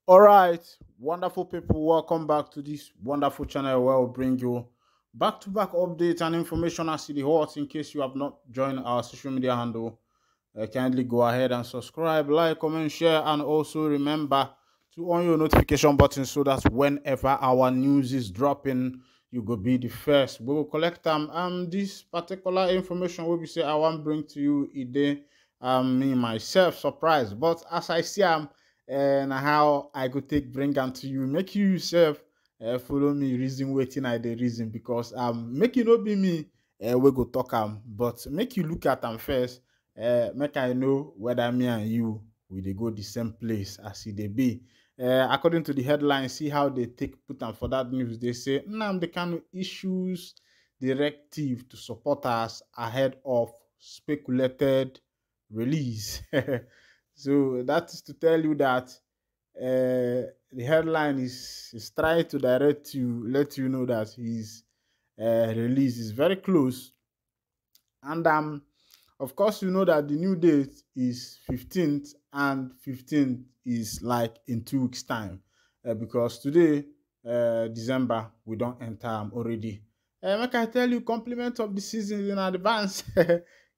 All right, wonderful people, welcome back to this wonderful channel where we'll bring you back-to-back updates and information as to the hot. In case you have not joined our social media handle, kindly go ahead and subscribe, like, comment, share, and also remember to on your notification button so that whenever our news is dropping, you go be the first. We will collect this particular information will be say I want bring to you a day me myself surprise, but as I see and how I go take bring am to you. Make you yourself follow me reason waiting I the reason because make you not be me we go talk but make you look at them first. Make I know whether me and you we dey go the same place as it they be. According to the headline, see how they take put them for that news. They say Nnamdi Kanu issues directive to supporters ahead of speculated release. So that is to tell you that the headline is trying to direct you, let you know that his release is very close. And of course, you know that the new date is 15th, and 15th is like in 2 weeks' time. Because today, December, we don't enter already. Like I tell you, compliment of the season in advance.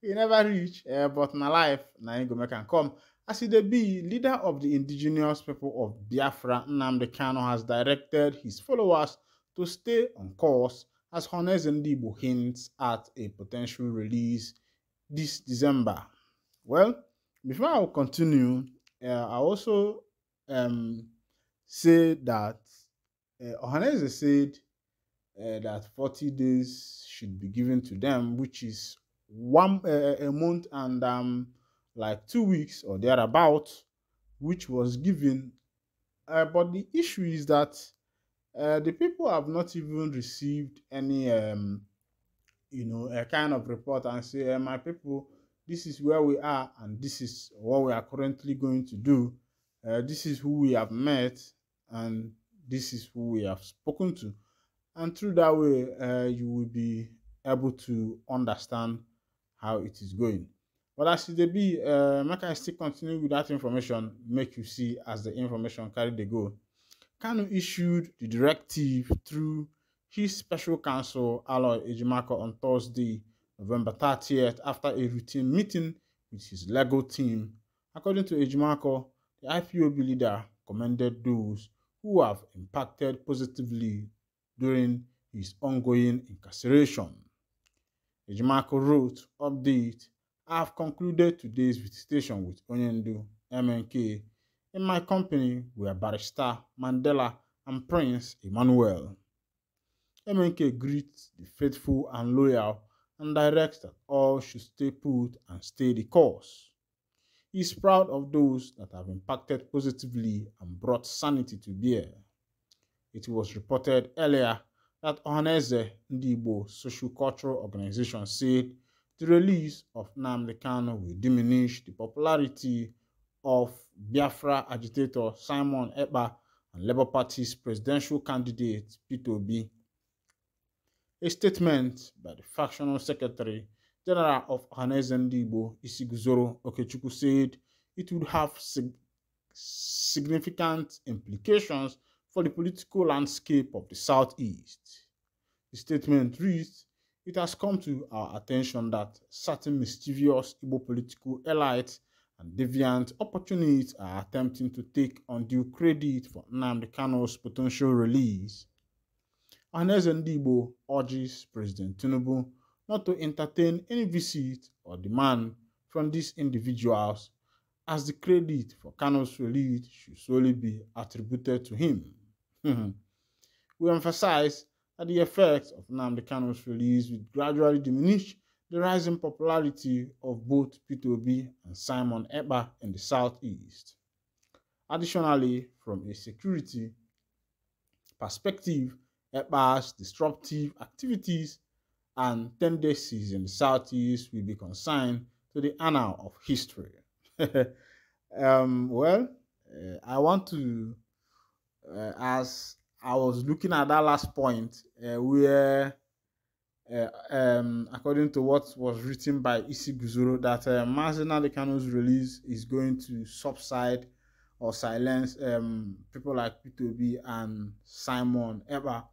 He never reach, but na life, na him go make am come. As it be, leader of the indigenous people of Biafra, Nnamdi Kanu, has directed his followers to stay on course as ohanezendigbo hints at a potential release this December. Well, before I will continue, I also say that Ohaneze said that 40 days should be given to them, which is a month and like 2 weeks or thereabout, which was given. But the issue is that the people have not even received any a kind of report and say, my people, this is where we are and this is what we are currently going to do. This is who we have met and this is who we have spoken to. And through that way, you will be able to understand how it is going. But as it be, make I still continue with that information, make you see as the information carry the go. Kanu issued the directive through his special counsel, Aloy Ejimako, on Thursday, November 30th, after a routine meeting with his legal team. According to Ejimako, the IPOB leader commended those who have impacted positively during his ongoing incarceration. Ejimako wrote, update, I have concluded today's visitation with Onyendu, MNK, in my company were Barrister Mandela and Prince Emmanuel. MNK greets the faithful and loyal and directs that all should stay put and stay the course. He is proud of those that have impacted positively and brought sanity to bear. It was reported earlier that ohanezendigbo social cultural organization said the release of Nnamdi Kanu will diminish the popularity of Biafra agitator Simon Ekpa and Labour Party's presidential candidate Peter Obi. A statement by the factional secretary general of ohanezendigbo Isiguzoro Okechukwu said it would have significant implications for the political landscape of the Southeast. The statement reads, it has come to our attention that certain mischievous Igbo political elites and deviant opportunities are attempting to take undue credit for Nnamdi Kanu's potential release. Ohanezendigbo urges President Tinubu not to entertain any visit or demand from these individuals, as the credit for Kanu's release should solely be attributed to him. We emphasize that the effects of Nnamdi Kanu's release will gradually diminish the rising popularity of both Peter Obi and Simon Ekpa in the Southeast. Additionally, from a security perspective, Ekpa's disruptive activities and tendencies in the Southeast will be consigned to the annal of history. I want to, as I was looking at that last point, where, according to what was written by Isiguzoro, that Mazi Nnamdi Kanu's release is going to subside or silence people like P2B and Simon ever.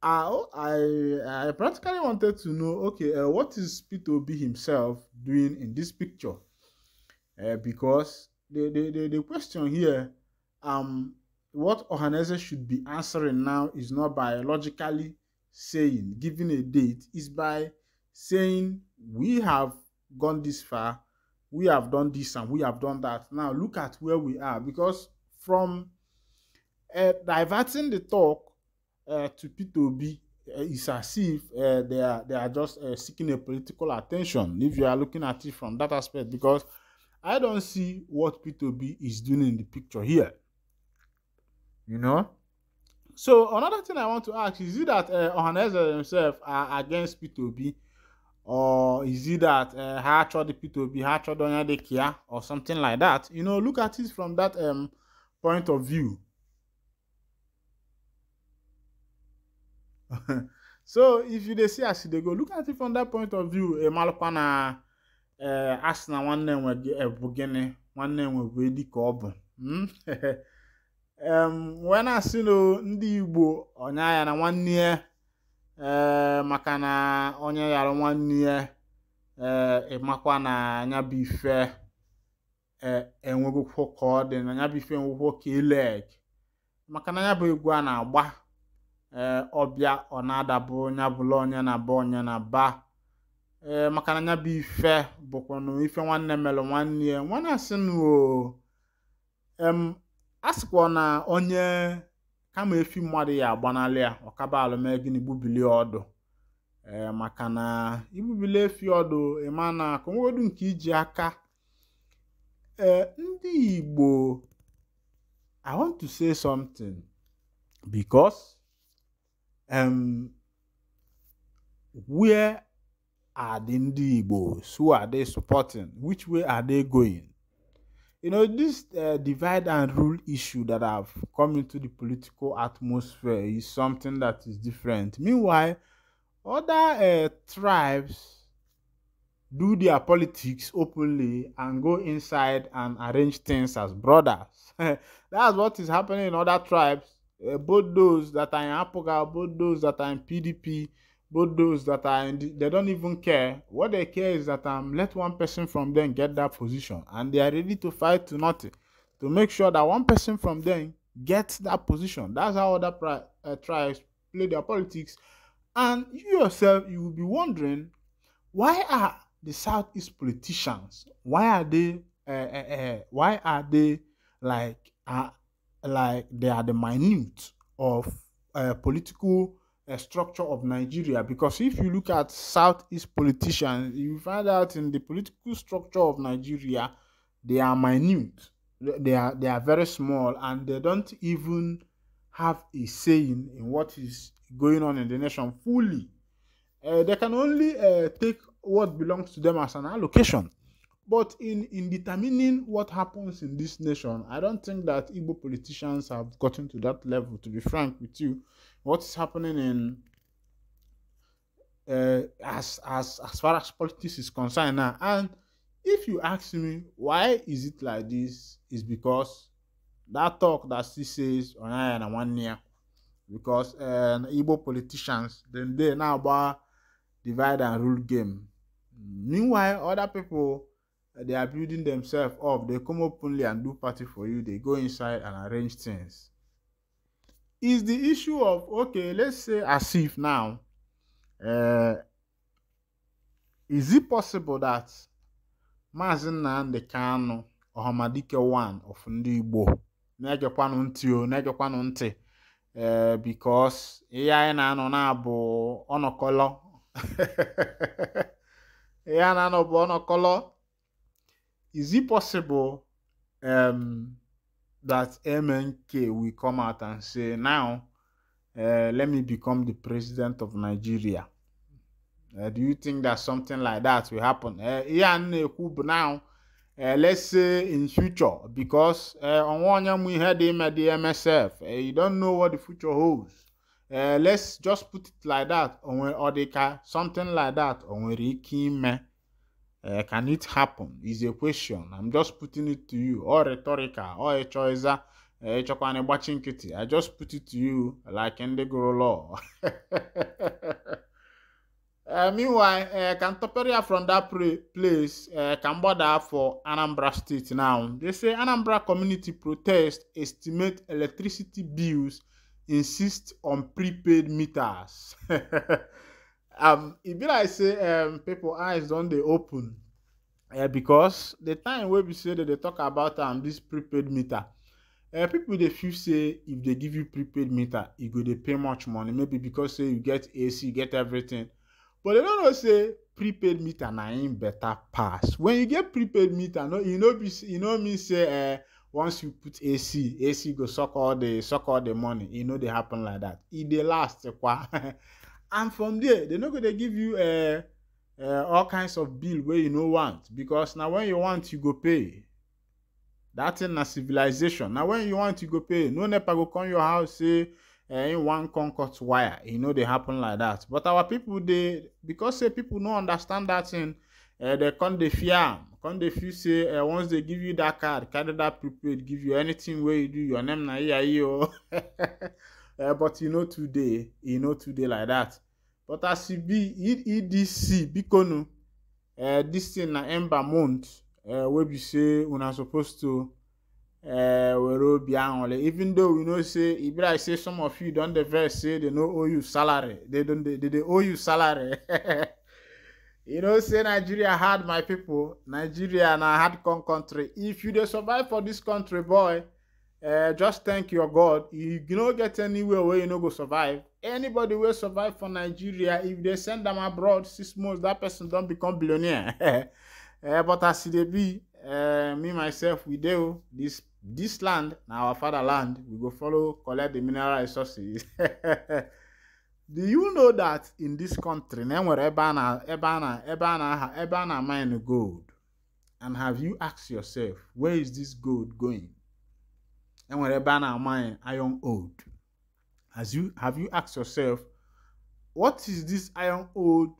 I practically wanted to know, okay, what is P2B himself doing in this picture? Because the question here, what Ohaneze should be answering now is not biologically saying, giving a date, is by saying, we have gone this far, we have done this and we have done that. Now look at where we are. Because from diverting the talk to P2B, it's as if they are just seeking a political attention, if you are looking at it from that aspect, because I don't see what P2B is doing in the picture here. You know? So another thing I want to ask, is it that Ohaneze himself are against P2B, or is it that the P2B don't they care, or something like that? You know, look at it from that point of view. So if you see as they go, look at it from that point of view. Malukwana asna nwanne nwe ebugene nwanne nwe bụ edi ka ọ bụ. When I see no ndị Igbo onya ya na nwanne ya maka na onye yara nwanne ya ịmakwa na anya bụ ife enwegokwo ka ọ dị, na anya bụ ife enwegokwo ka ileg maka na anya bụ egwu a na-agba ọbịa ọ na-adabụ nya bụla onye na-aba onye na-aba maka na nya bụ ife bụkwanụ ife nwanne melụ nwanne ya. Nwanne asị n'o asịkwa na onye kama efi mmadụ ya agbanalị ya ọkaba alụme gịnị gbubili ọdụ maka na igbubili efi ọdụ ịma na ka onwegodu nke iji aka. Ndị Igbo, I want to say something, because where are the Ndi Igbos? Who are they supporting? Which way are they going? You know, this divide and rule issue that have come into the political atmosphere is something that is different. Meanwhile, other tribes do their politics openly and go inside and arrange things as brothers. That's what is happening in other tribes. Both those that are in Apoga, both those that are in PDP, both those that are in they don't even care. What they care is that let one person from them get that position, and they are ready to fight to nothing to make sure that one person from them gets that position. That's how other tribes play their politics. And you yourself, you will be wondering, why are the Southeast politicians, why are they like they are the minute of political structure of Nigeria? Because if you look at Southeast politicians, you find out in the political structure of Nigeria, they are minute. They are very small, and they don't even have a saying in what is going on in the nation fully. They can only take what belongs to them as an allocation. But in determining what happens in this nation, I don't think that Igbo politicians have gotten to that level, to be frank with you. What is happening in as far as politics is concerned now. And if you ask me why is it like this, is because that talk that she says on and 1 year, because Igbo politicians then they now about divide and rule game. Meanwhile, other people, they are building themselves up. They come openly and do party for you. They go inside and arrange things. Is the issue of, okay, let's say as if now, is it possible that Mazi Nnamdi Kanu Ohamadike 1 of Ndi Igbo negekwanu nti because iya na no na bụ onokolo iya na no bụ onokolo? Is it possible that MNK will come out and say, now let me become the president of Nigeria? Do you think that something like that will happen? Now, let's say in future, because on one hand we had him at the MSF, you don't know what the future holds. Let's just put it like that, or something like that, Can it happen? Is a question. I'm just putting it to you, or rhetorical, or a choice. I just put it to you like in the law. Meanwhile, Cantoperia from that place can border for Anambra State now. They say Anambra community protest estimate electricity bills, insist on prepaid meters. It be like say people eyes don't they open because the time where we say that they talk about this prepaid meter. People they feel say if they give you prepaid meter, you go they pay much money. Maybe because say you get AC, you get everything. But they don't know say prepaid meter na in better pass. When you get prepaid meter, no, you know me say once you put AC go suck all the money. You know they happen like that. It they last and from there they not gonna give you all kinds of bill where you no want, because now when you want you go pay. That's in a civilization. Now when you want you go pay, no nepa go come your house say in one concord wire. You know they happen like that. But our people they, because say people don't understand that thing, they come they fear. Come they feel say once they give you that card, carry that prepaid, give you anything where you do your name na here. But you know today like that. But as it be EDC Bikono, this thing na ember month. Where we say we're not supposed to even though we know say if I say some of you don't the say they no owe you salary, they owe you salary. You know, say Nigeria hard, my people. Nigeria na hard country. If you dey survive for this country, boy, just thank your God. You no get anywhere where you no go survive. Anybody will survive for Nigeria. If they send them abroad 6 months, that person don't become billionaire. But as it be, me myself, we do this land, now our fatherland, we go follow collect the mineral resources. Do you know that in this country, ebana mine gold? And have you asked yourself, where is this gold going? And where ebana mine iron ore? Have you asked yourself, what is this iron ore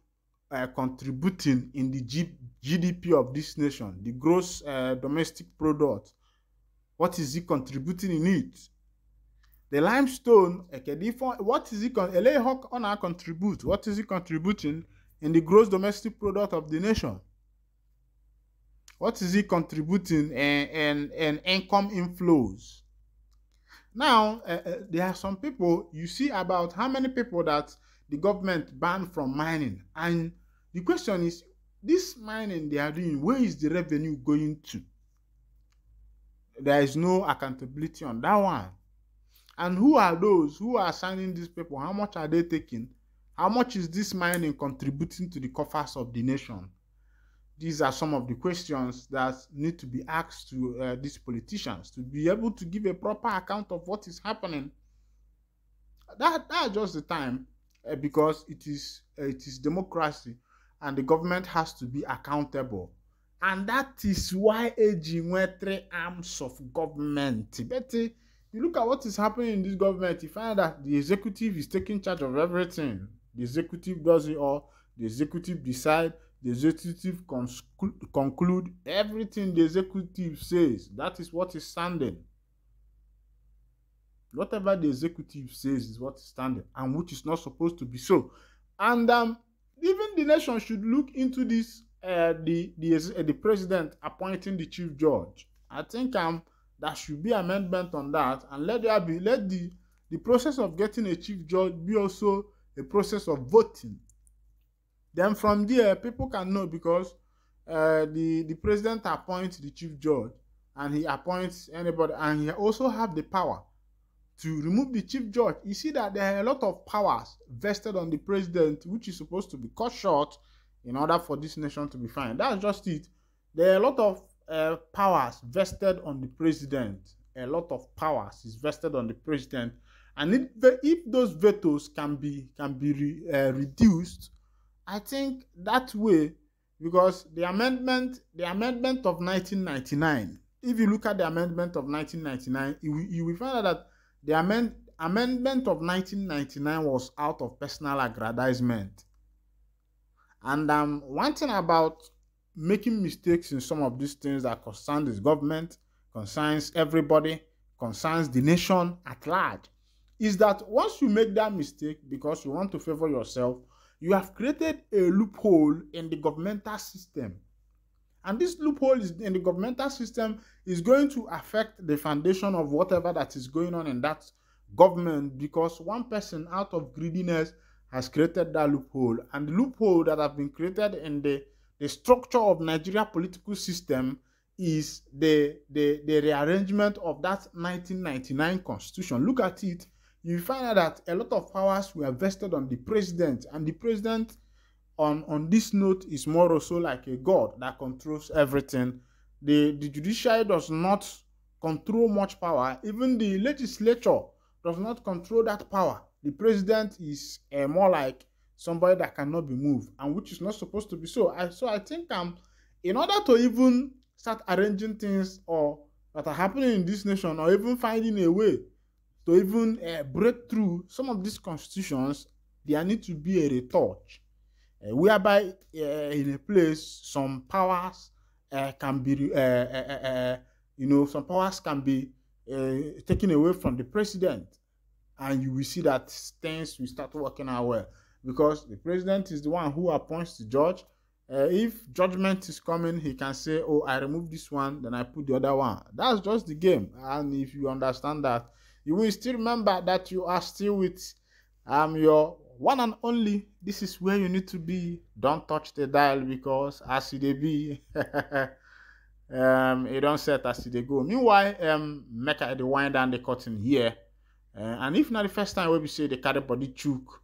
contributing in the GDP of this nation, the gross domestic product? What is it contributing in it? The limestone, what is it contribute? What is it contributing in the gross domestic product of the nation? What is it contributing in income inflows? Now, there are some people, you see about how many people that the government banned from mining. And the question is, this mining they are doing, where is the revenue going to? There is no accountability on that one. And who are those who are signing these people? How much are they taking? How much is this mining contributing to the coffers of the nation? These are some of the questions that need to be asked to these politicians to be able to give a proper account of what is happening. That's just the time, because it is democracy and the government has to be accountable. And that is why aging were 3 arms of government. But you look at what is happening in this government, you find that the executive is taking charge of everything. The executive does it all. The executive decide. The executive conclude everything the executive says. That is what is standing. Whatever the executive says is what is standing, and which is not supposed to be so. And even the nation should look into this. The president appointing the chief judge. I think there should be amendment on that, and let the process of getting a chief judge be also a process of voting. Then from there, people can know, because the president appoints the chief judge, and he appoints anybody, and he also have the power to remove the chief judge. You see that there are a lot of powers vested on the president, which is supposed to be cut short in order for this nation to be fine. That's just it. There are a lot of powers vested on the president. A lot of powers is vested on the president, and if those vetoes can be reduced, I think that way, because the amendment of 1999. If you look at the amendment of 1999, you will find out that the amendment of 1999 was out of personal aggrandizement. And one thing about making mistakes in some of these things that concern this government, concerns everybody, concerns the nation at large, is that once you make that mistake because you want to favor yourself, you have created a loophole in the governmental system. And this loophole in the governmental system is going to affect the foundation of whatever that is going on in that government, because one person out of greediness has created that loophole. And the loophole that have been created in the structure of Nigeria political system is the rearrangement of that 1999 constitution. Look at it. You find out that a lot of powers were vested on the president, and the president on this note is more also like a god that controls everything. The judiciary does not control much power. Even the legislature does not control that power. The president is more like somebody that cannot be moved, and which is not supposed to be so. I think in order to even start arranging things or that are happening in this nation, or even finding a way to even break through some of these constitutions, there need to be a retouch. Whereby in a place some powers can be some powers can be taken away from the president, and you will see that things will start working out well, because the president is the one who appoints the judge. If judgment is coming, he can say, oh, I remove this one, then I put the other one. That's just the game. And if you understand that, you will still remember that you are still with your one and only. This is where you need to be. Don't touch the dial, because as it be, it don't set as it go. Meanwhile, make I the wind down the curtain here. And if not the first time we say the carry body chook,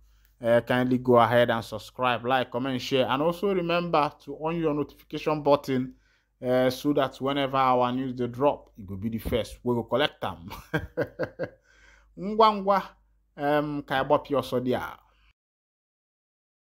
kindly go ahead and subscribe, like, comment, share, and also remember to on your notification button so that whenever our news they drop, it will be the first. We will collect them. Ngwa ngwa, ka I bop your so dia.